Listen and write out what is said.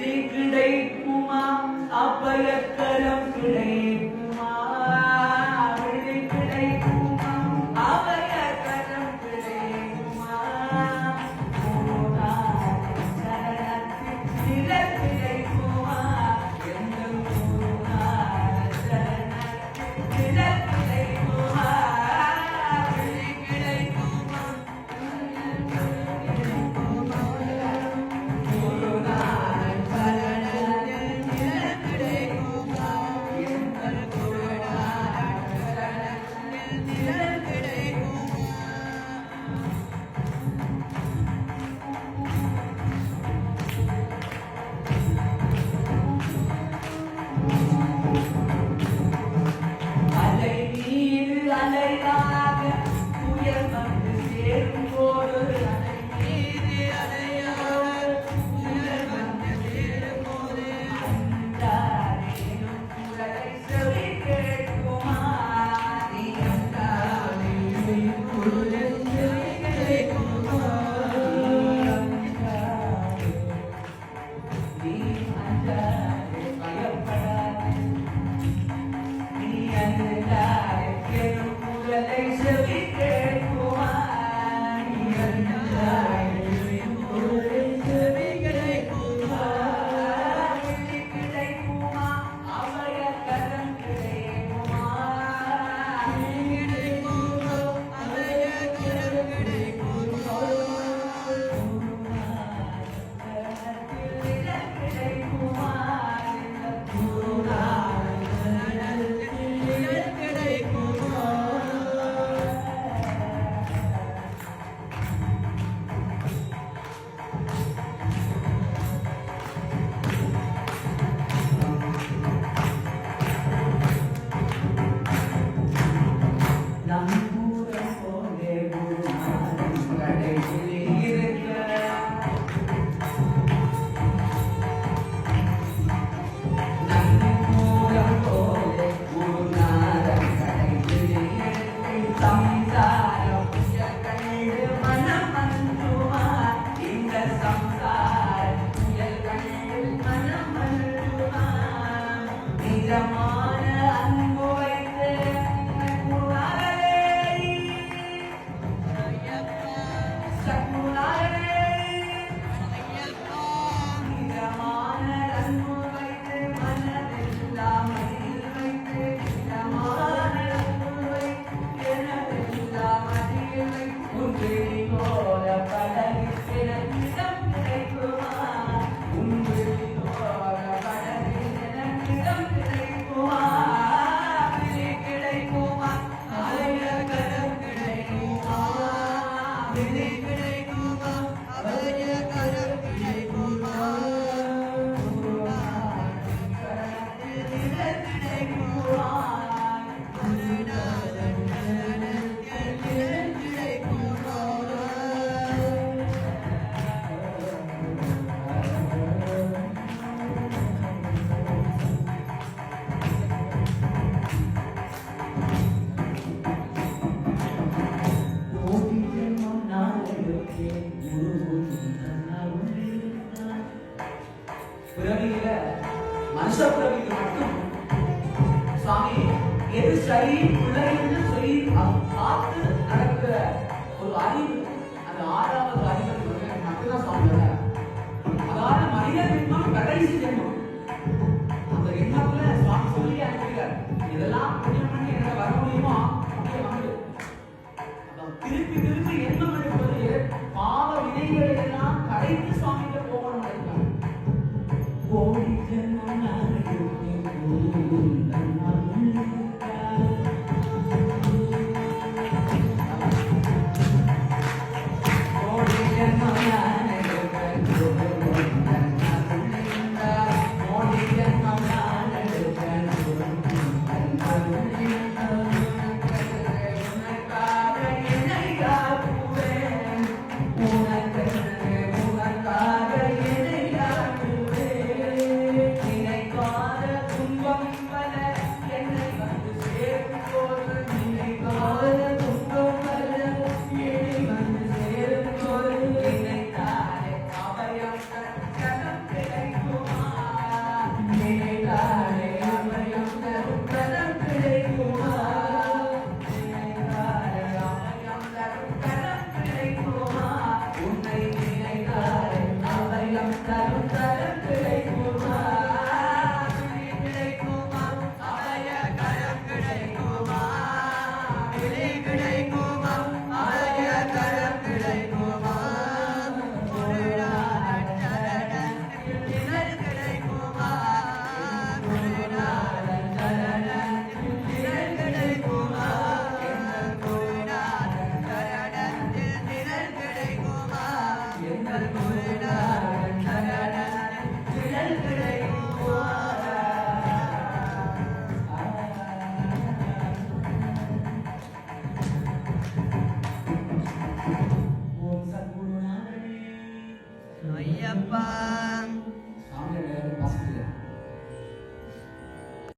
விழி கிடைக்குமா அபயக்கரம் கிடைக்குமா விழி கிடைக்குமா அபயக்கரம் கிடைக்குமா சரணத்தில் நிழல் கிடைக்குமா எங்கள் சரணத்தில் நிழல் கிடைக்குமா விழி கிடைக்குமா அலை மீது அலையாக புயல் வந்து சேரும் போது அலை மீது அலையாக புயல் வந்து சேரும் போது அன்றாடேனும் குரலை செவி கேட்குமா நீ அன்றாடேனும் குரலை செவி கேட்குமா நீ அன்றாடே பயப்படாதே நீ அன்றாடே கேளும் குரலை செவி கேட்குமா நீ அன்றாடே கேளும் குரலை செவி கேட்குமா விழி கிடைக்குமா அபயக்கரம் கிடைக்குமா விழி கிடைக்குமா அபயக்கரம் கிடைக்குமா சரணத்தில் நிழல் கிடைக்குமா சரணத்தில் நிழல் கிடைக்குமா நம்மூரம் போலே குருநாதன் கடையிலே இருக்க நம்மூரம் போலே குருநாதன் கடையிலே இருக்க சம்சாரம் புயல் கண்டு மனம் மன்றுமா இந்த சம்சாரம் புயல் கண்டு மனம் மன்றுமா நிஜமான அன்பு வைத்து கிடைக்குமா அபயக்கரம் கிடைக்குமா விழி கிடைக்குமா அபயக்கரம் கிடைக்குமா சரணத்தில் நிழல் கிடைக்குமா குருநாதன் சரணத்தில் நிழல் கிடைக்குமா பிறவியில மனுஷ பிறவிக்கு மட்டும் சுவாமி எது சரி பிள்ளைன்னு சொல்லி பார்த்து நடக்கிற ஒரு அறிவு அந்த 6வது அறிவு மட்டும்தான் சுவாமி அதாவது மனித ஜென்மம் கடைசி ஜென்மம் அந்த எண்ணத்துல சுவாமி சொல்லி அனுப்புகிறார் இதெல்லாம் புண்ணியம் பண்ணி என்ன வர முடியுமோ அப்படியே வந்து திருப்பி திருப்பி எண்ணம் எடுப்பது பாவ வினைகளை எல்லாம் கடைத்து சுவாமிகிட்ட போகணும் நினைக்கிறாங்க கோடி ஜென்மம் கோடி ஐயப்பா